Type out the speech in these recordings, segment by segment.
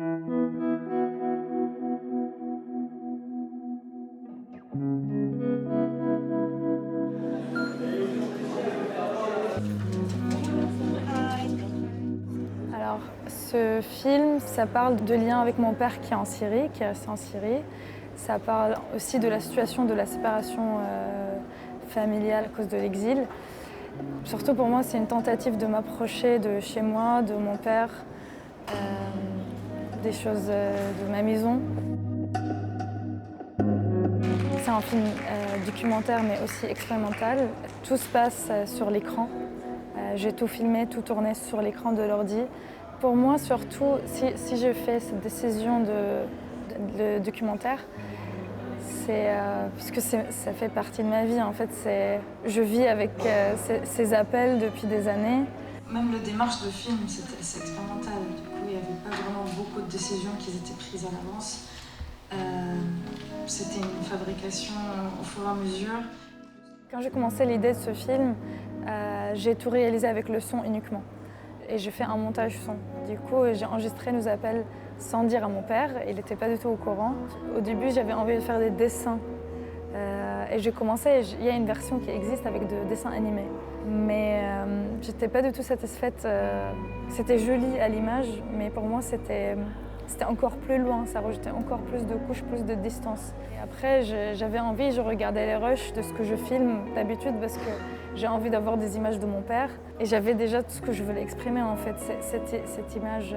Alors, ce film, ça parle de lien avec mon père qui est en Syrie, qui est resté en Syrie. Ça parle aussi de la situation de la séparation familiale à cause de l'exil. Surtout pour moi, c'est une tentative de m'approcher de chez moi, de mon père, des choses de ma maison. C'est un film documentaire mais aussi expérimental. Tout se passe sur l'écran. J'ai tout filmé, tout tourné sur l'écran de l'ordi. Pour moi, surtout, si je fais cette décision de documentaire, c'est puisque ça fait partie de ma vie. En fait, je vis avec ces appels depuis des années. Même la démarche de film, c'est expérimental. Du coup, il n'y avait pas vraiment beaucoup de décisions qui étaient prises à l'avance. C'était une fabrication au fur et à mesure. Quand j'ai commencé l'idée de ce film, j'ai tout réalisé avec le son uniquement. Et j'ai fait un montage son. Du coup, j'ai enregistré nos appels sans dire à mon père. Il n'était pas du tout au courant. Au début, j'avais envie de faire des dessins. Et j'ai commencé, il y a une version qui existe avec des dessins animés. Mais j'étais pas du tout satisfaite. C'était joli à l'image, mais pour moi, c'était encore plus loin. Ça rajoutait encore plus de couches, plus de distance. Et après, j'avais envie, je regardais les rushs de ce que je filme d'habitude parce que j'ai envie d'avoir des images de mon père. Et j'avais déjà tout ce que je voulais exprimer en fait. Cette image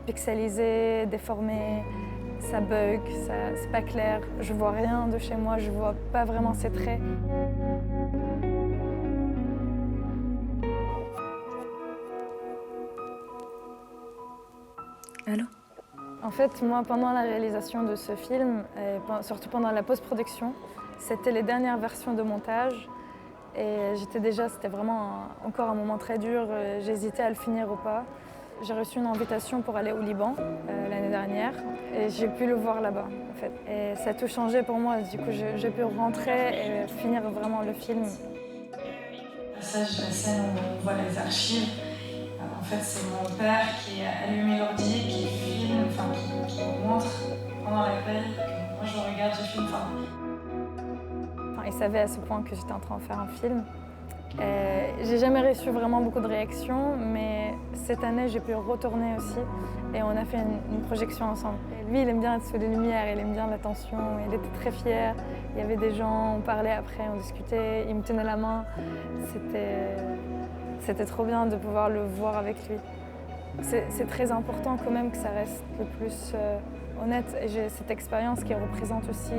pixelisée, déformée. Ça bug, c'est pas clair, je vois rien de chez moi, je vois pas vraiment ses traits. Allô? En fait, moi, pendant la réalisation de ce film, et surtout pendant la post-production, c'était les dernières versions de montage. Et c'était vraiment encore un moment très dur, j'hésitais à le finir ou pas. J'ai reçu une invitation pour aller au Liban l'année dernière et j'ai pu le voir là-bas en fait. Et ça a tout changé pour moi, du coup j'ai pu rentrer et finir vraiment le film. Le passage de la scène où on voit les archives, en fait c'est mon père qui a allumé l'ordi, qui filme, qui montre pendant l'appel. Moi je regarde, je filme. Il savait à ce point que j'étais en train de faire un film. J'ai jamais reçu vraiment beaucoup de réactions, mais cette année j'ai pu retourner aussi et on a fait une projection ensemble. Et lui, il aime bien être sous les lumières, il aime bien l'attention, il était très fier. Il y avait des gens, on parlait après, on discutait, il me tenait la main. C'était trop bien de pouvoir le voir avec lui. C'est très important quand même que ça reste le plus honnête. Et j'ai cette expérience qui représente aussi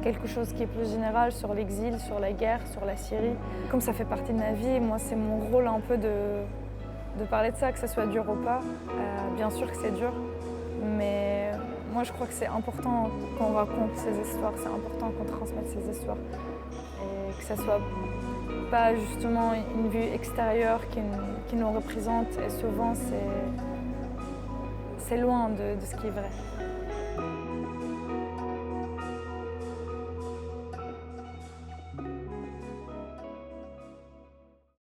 quelque chose qui est plus général sur l'exil, sur la guerre, sur la Syrie. Comme ça fait partie de ma vie, moi c'est mon rôle un peu de parler de ça, que ça soit dur ou pas. Bien sûr que c'est dur, mais moi je crois que c'est important qu'on raconte ces histoires, c'est important qu'on transmette ces histoires. Et que ça soit pas justement une vue extérieure qui nous représente, et souvent c'est loin de ce qui est vrai.